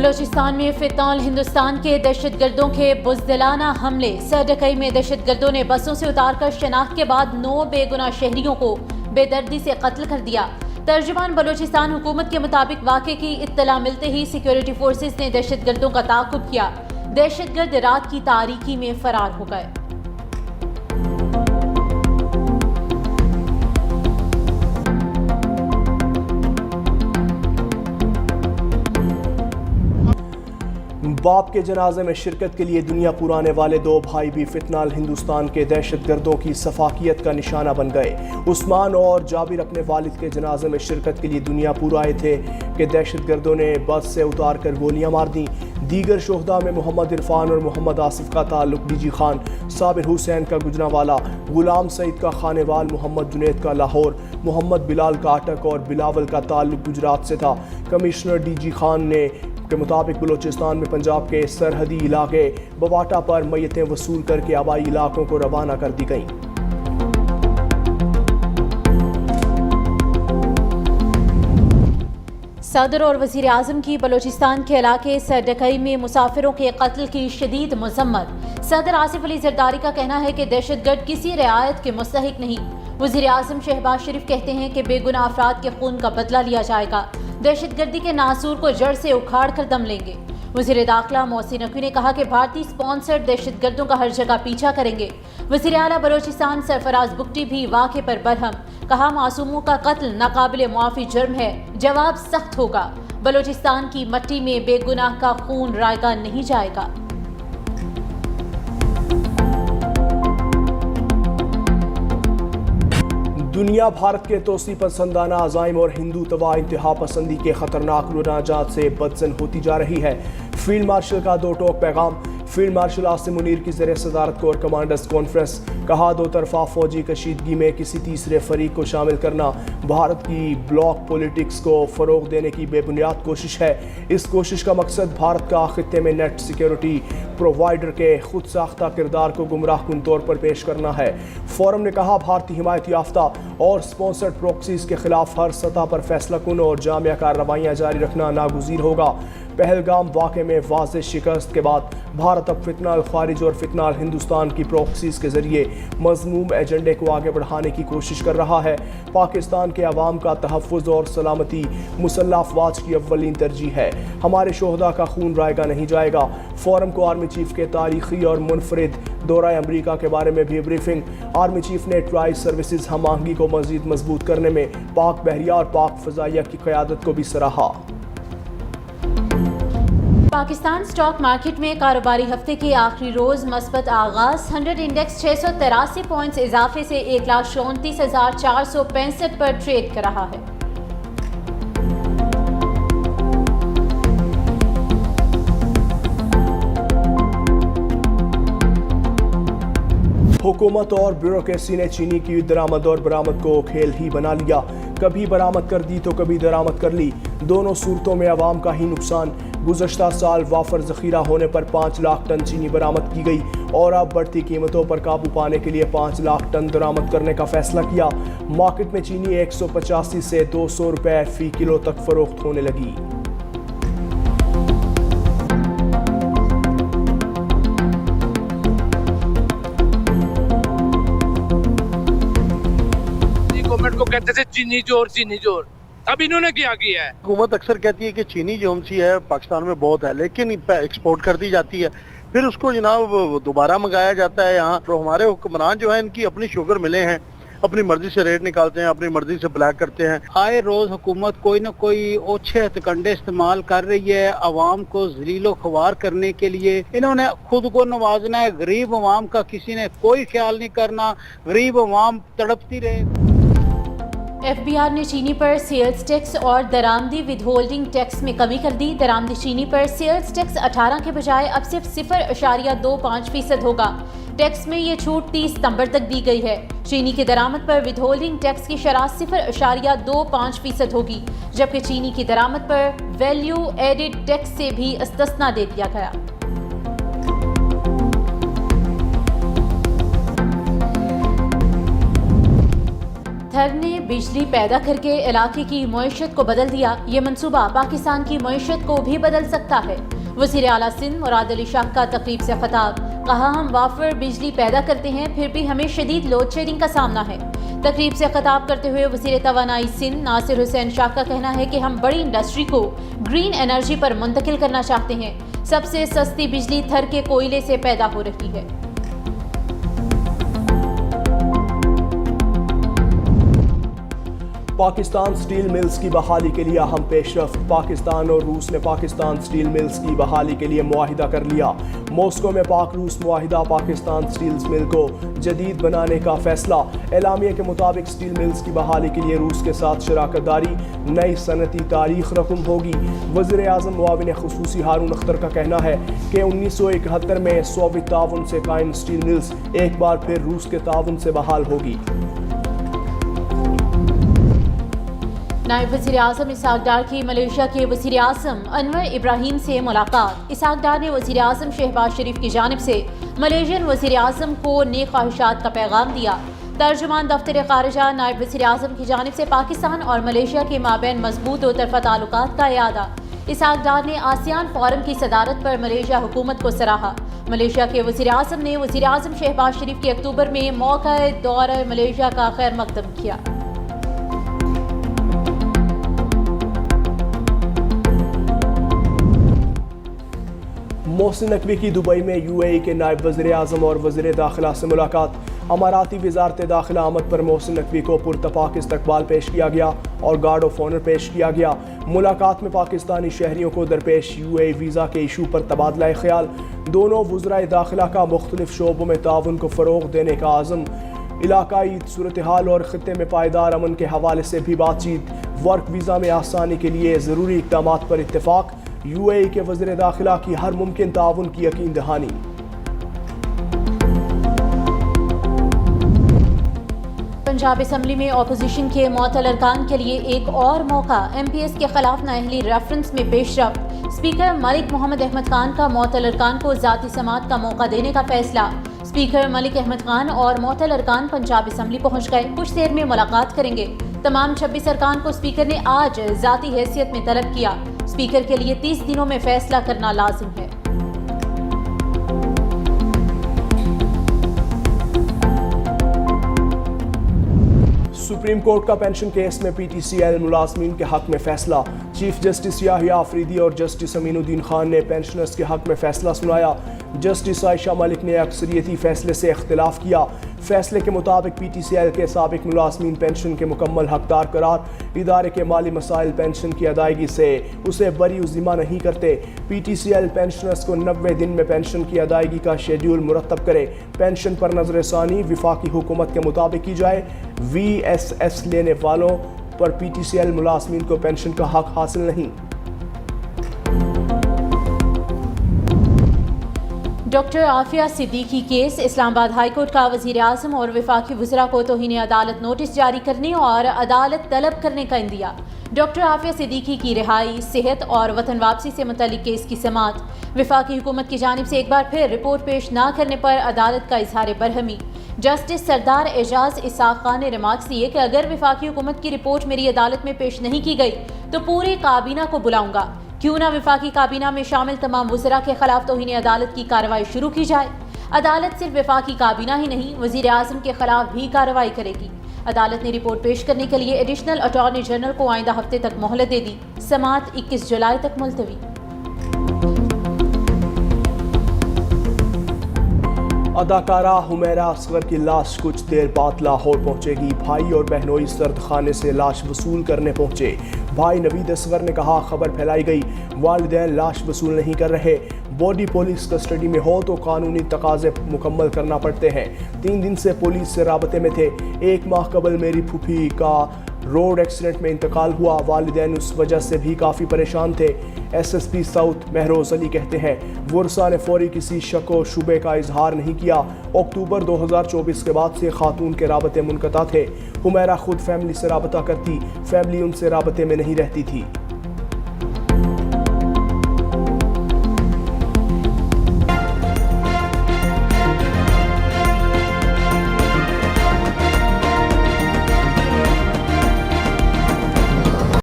बलोचिस्तान में फितौल हिंदुस्तान के दहशतगर्दों के बुज़दिलाना हमले। सरडकई में दहशतगर्दों ने बसों से उतारकर शनाख्त के बाद 9 बेगुनाह शहरियों को बेदर्दी से कत्ल कर दिया। तर्जुमान बलोचिस्तान हुकूमत के मुताबिक वाक़े की इत्तला मिलते ही सिक्योरिटी फोर्सेस ने दहशतगर्दों का ताक़ुब किया। दहशतगर्द रात की तारीकी में फरार हो गए। बाप के जनाजे में शिरकत के लिए दुनिया पुराने वाले 2 भाई भी फितनाल हिंदुस्तान के दहशतगर्दों की सफाकियत का निशाना बन गए। उस्मान और जाबिर अपने वालिद के जनाजे में शिरकत के लिए दुनिया पुर आए थे कि दहशतगर्दों ने बस से उतार कर गोलियां मार दी। दीगर शोहदा में मोहम्मद इरफान और मोहम्मद आसिफ का ताल्लुक डीजी खान, साबिर हुसैन का गुजरांवाला, गुलाम सईद का खानेवाल, मोहम्मद जुनैद का लाहौर, मोहम्मद बिलाल का अटक और बिलावल का ताल्लुक गुजरात से था। कमिश्नर डीजी खान ने के मुताबिक बलूचिस्तान में पंजाब के सरहदी इलाके बवाटा पर मैयतें वसूल करके आबाई इलाकों को रवाना कर दी गईं। सदर और वज़ीर आज़म की बलूचिस्तान के इलाके सरडकई में मुसाफिरों के कत्ल की शदीद मज़म्मत। सदर आसिफ अली जरदारी का कहना है कि दहशतगर्द किसी रियायत के मुस्तहिक नहीं। वज़ीर आज़म शहबाज शरीफ कहते हैं कि बेगुनाह अफराद के खून का बदला लिया जाएगा। दहशतगर्दी के नासूर को जड़ से उखाड़ कर दम लेंगे। वज़ीर दाखिला मोहसिन नकवी ने कहा कि भारतीय स्पॉन्सर्ड दहशतगर्दों का हर जगह पीछा करेंगे। वज़ीर आला बलोचिस्तान सरफराज बुगटी भी वाक़े पर बरहम, कहा मासूमों का कत्ल नाकाबिले मुआफ़ी जुर्म है, जवाब सख्त होगा। बलोचिस्तान की मट्टी में बेगुनाह का खून रायगा नहीं जाएगा। दुनिया भारत के तोसी पसंदाना अज़ाइम और हिंदू तवा इंतहा पसंदी के खतरनाक रुझानात से बदसन होती जा रही है। फील्ड मार्शल का 2 टोक पैगाम। फील्ड मार्शल आसिम मुनीर की ज़रिए सदारत कोर कमांडर्स कॉन्फ्रेंस। कहा 2 तरफा फौजी कशीदगी में किसी तीसरे फरीक को शामिल करना भारत की ब्लॉक पॉलिटिक्स को फ़रोग देने की बेबुनियाद कोशिश है। इस कोशिश का मकसद भारत का खित्ते में नेट सिक्योरिटी प्रोवाइडर के खुद साख्ता किरदार को गुमराहकुन तौर पर पेश करना है। फोरम ने कहा भारतीय हिमायत याफ्ता और स्पॉन्सर्ड प्रॉक्सीज के खिलाफ हर सतह पर फैसला कुन और जामिया कार्रवाइयाँ जारी रखना नागुज़ीर होगा। पहलगाम वाक़े में वाज़ेह शिकस्त के बाद भारत अब फितनाल खारिज और फितनाल हिंदुस्तान की प्रॉक्सीज के जरिए मज़मूम एजेंडे को आगे बढ़ाने की कोशिश कर रहा है। पाकिस्तान के अवाम का तहफ़्फ़ुज़ और सलामती मुसल्लह अफ़वाज की अव्वलीन तरजीह है। हमारे शोहदा का खून रायगा नहीं जाएगा। फोरम को आर्मी चीफ के तारीखी और मुनफरिद दौरा अमरीका के बारे में भी ब्रीफिंग। आर्मी चीफ ने ट्राई सर्विसेज हम आहंगी को मज़ीद मजबूत करने में पाक बहरिया और पाक फ़ज़ाइया की क़यादत को भी सराहा। पाकिस्तान स्टॉक मार्केट में कारोबारी हफ्ते के आखिरी रोज मस्बत आगाज। 100 इंडेक्स 683 पॉइंट्स इजाफे से 1,34,465 पर ट्रेड कर रहा है। हुकूमत और ब्यूरोक्रेसी ने चीनी की दरामद और बरामद को खेल ही बना लिया। कभी बरामद कर दी तो कभी दरामद कर ली। दोनों सूरतों में आवाम का ही नुकसान। गुज़श्ता साल वाफर ज़ख़ीरा होने पर 5 लाख टन चीनी बरामद की गई और अब बढ़ती कीमतों पर काबू पाने के लिए 5 लाख टन दरामद करने का फैसला किया। मार्केट में चीनी 185 से 200 रुपये फ़ी किलो तक फ़रोख्त होने लगी। गवर्नमेंट को कहते थे चीनी जोर, अब इन्होंने क्या किया है? हुकूमत अक्सर कहती है कि चीनी जो सी है पाकिस्तान में बहुत है, लेकिन एक्सपोर्ट कर दी जाती है, फिर उसको जनाब दोबारा मंगाया जाता है यहाँ। तो हमारे हुक्मरान जो है इनकी अपनी शुगर मिले हैं, अपनी मर्जी से रेट निकालते हैं, अपनी मर्जी से ब्लैक करते हैं। आए रोज हुकूमत कोई ना कोई ओछे हथकंडे इस्तेमाल कर रही है अवाम को जलीलो ख्वार करने के लिए। इन्होंने खुद को नवाजना है, गरीब अवाम का किसी ने कोई ख्याल नहीं करना, गरीब अवाम तड़पती रहे। FBR ने चीनी पर सेल्स टैक्स और दरामदी विदहोल्डिंग टैक्स में कमी कर दी। दरामदी चीनी पर सेल्स टैक्स 18 के बजाय अब सिर्फ 0.25% होगा। टैक्स में ये छूट 30 सितंबर तक दी गई है। चीनी की दरामद पर विदहोल्डिंग टैक्स की शरह 0.25% होगी, जबकि चीनी की दरामद पर वैल्यू एडिड टैक्स से भी इस्तिस्ना दे दिया गया। थर ने बिजली पैदा करके इलाके की मईशत को बदल दिया। ये मंसूबा पाकिस्तान की मईशत को भी बदल सकता है। वज़ीर आला सिंध मुराद अली शाह का तकरीब से खिताब, कहा हम वाफर बिजली पैदा करते हैं फिर भी हमें शदीद लोड शेडिंग का सामना है। तकरीब से खिताब करते हुए वज़ीर तवानाई सिंध नासिर हुसैन शाह का कहना है कि हम बड़ी इंडस्ट्री को ग्रीन एनर्जी पर मुंतकिल करना चाहते हैं। सबसे सस्ती बिजली थर के कोयले से पैदा हो रही है। पाकिस्तान स्टील मिल्स की बहाली के लिए अहम पेशरफ्त। पाकिस्तान और रूस ने पाकिस्तान स्टील मिल्स की बहाली के लिए मुआहिदा कर लिया। मॉस्को में पाक रूस मुआहिदा पाकिस्तान स्टील मिल को जदीद बनाने का फैसला। एलामिया के मुताबिक स्टील मिल्स की बहाली के लिए रूस के साथ शराकत दारी नई सनती तारीख रकम होगी। वज़ीर आज़म मुआविन खुसूसी हारून अख्तर का कहना है कि 1971 में सोवियत ताउन से कायम स्टील मिल्स एक बार फिर रूस के ताउन से बहाल होगी। नायब वज़ीर आज़म इसहाक डार की मलेशिया के वज़ीर आज़म अनवर इब्राहिम से मुलाकात। इसहाक डार ने वज़ीर आज़म शहबाज शरीफ की जानिब से मलेशियन वज़ीर आज़म को नेक ख्वाहिशात का पैगाम दिया। तर्जुमान दफ्तर खारिजा नायब वज़ीर आज़म की जानिब से पाकिस्तान और मलेशिया के माबैन मजबूत दो तरफ़ा ताल्लुकात का इयादा। इसहाक डार ने आसियान फोरम की सदारत पर मलेशिया हुकूमत को सराहा। मलेशिया के वज़ीर आज़म ने वज़ीर आज़म शहबाज शरीफ के अक्टूबर में मौका दौरा मलेशिया का खैर मकदम किया। मोहसिन नकवी की दुबई में यूएई के नायब वज़ीर आज़म और वज़ीर दाखिला से मुलाकात। अमाराती वज़ारत दाखिला आमद पर मोहसिन नकवी को पुरतपाक इस्तकबाल पेश किया गया और गार्ड ऑफ ऑनर पेश किया गया। मुलाकात में पाकिस्तानी शहरियों को दरपेश यूएई वीज़ा के इशू पर तबादला ख्याल। दोनों वज़राए दाखिला का मुख्तलिफ शोबों में ताउन को फ़रोग़ देने का आज़म। इलाकाई सूरत हाल और ख़ित्ते में पायदार अमन के हवाले से भी बातचीत। वर्क वीज़ा में आसानी के लिए ज़रूरी इक़दाम पर इत्तेफाक। यूएई के वज़ीर दाखिला की हर मुमकिन ताउन की यकीन दहानी। पंजाब असम्बली में अपोजिशन के मुअत्तल अरकान के लिए एक और मौका। MPS के खिलाफ नाअहली रेफरेंस में पेशरफ्त। स्पीकर मलिक मोहम्मद अहमद खान का मुअत्तल अरकान को ज़ाती समात का मौका देने का फैसला। स्पीकर मलिक अहमद खान और मुअत्तल अरकान पंजाब असम्बली पहुँच गए। कुछ देर में मुलाकात करेंगे। तमाम 26 अरकान को स्पीकर ने आज ज़ाती हैसियत में तलब किया। स्पीकर के लिए 30 दिनों में फैसला करना लाजिम है। सुप्रीम कोर्ट का पेंशन केस में PTCL मुलाजमीन के हक में फैसला। चीफ जस्टिस याहिया आफरीदी और जस्टिस अमीनुद्दीन खान ने पेंशनर्स के हक में फैसला सुनाया। जस्टिस आयशा मलिक ने अक्सरियती फैसले से इख्तिलाफ किया। फैसले के मुताबिक PTCL के साबिक मुलाजमीन पेंशन के मुकम्मल हकदार करार इदारे के माली मसाइल पेंशन की अदायगी से उसे बरी ज़िम्मा नहीं करते। PTCL पेंशनर्स को 90 दिन में पेंशन की अदायगी का शेड्यूल मुरतब करे। पेंशन पर नजरसानी विफाकी हुकूमत के मुताबिक की जाए। VSS लेने वालों पर PTCL मुलाजमीन को पेंशन का हक हासिल नहीं। Doctor Aafia Siddiqui case. Islamabad high court का वज़ीर आज़म और वफाकी वज़रा को तौहीन अदालत नोटिस जारी करने और अदालत तलब करने का इंदिया। डॉक्टर आफिया सिद्दीकी की रिहाई, सेहत और वतन वापसी से मुतल्लिक केस की समाअत। वफाकी हुकूमत की जानिब से एक बार फिर रिपोर्ट पेश न करने पर अदालत का इजहार बरहमी। जस्टिस सरदार एजाज इसाक खान ने रिमार्क्स दिए कि अगर वफाकी हुकूमत की रिपोर्ट मेरी अदालत में पेश नहीं की गई तो पूरे काबीना को बुलाऊंगा। क्यों ना वफाकी काबीना में शामिल तमाम वज़रा के खिलाफ तौहीन अदालत की कार्रवाई शुरू की जाए। अदालत सिर्फ वफाकी काबीना ही नहीं वज़ीर आज़म के खिलाफ भी कार्रवाई करेगी। अदालत ने रिपोर्ट पेश करने के लिए एडिशनल अटॉर्नी जनरल को आइंदा हफ्ते तक मोहलत दे दी। समाअत 21 जुलाई तक मुलतवी। अदाकारा हुमैरा असगर की लाश कुछ देर बाद लाहौर पहुंचेगी। भाई और बहनोई सर्द खाने से लाश वसूल करने पहुंचे। भाई नवीद असगर ने कहा खबर फैलाई गई, वालिदैन लाश वसूल नहीं कर रहे। बॉडी पुलिस कस्टडी में हो तो कानूनी तकाजे मुकम्मल करना पड़ते हैं। 3 दिन से पुलिस से राबते में थे। 1 माह कबल मेरी फूफी का रोड एक्सीडेंट में इंतकाल हुआ। वालिदैन उस वजह से भी काफ़ी परेशान थे। SSP साउथ महरोज अली कहते हैं वर्सा ने फौरी किसी शक व शुबे का इजहार नहीं किया। अक्टूबर 2024 के बाद से खातून के राबते मुनक़ता थे। हुमैरा खुद फैमिली से राबता करती, फैमिली उनसे राबते में नहीं रहती थी।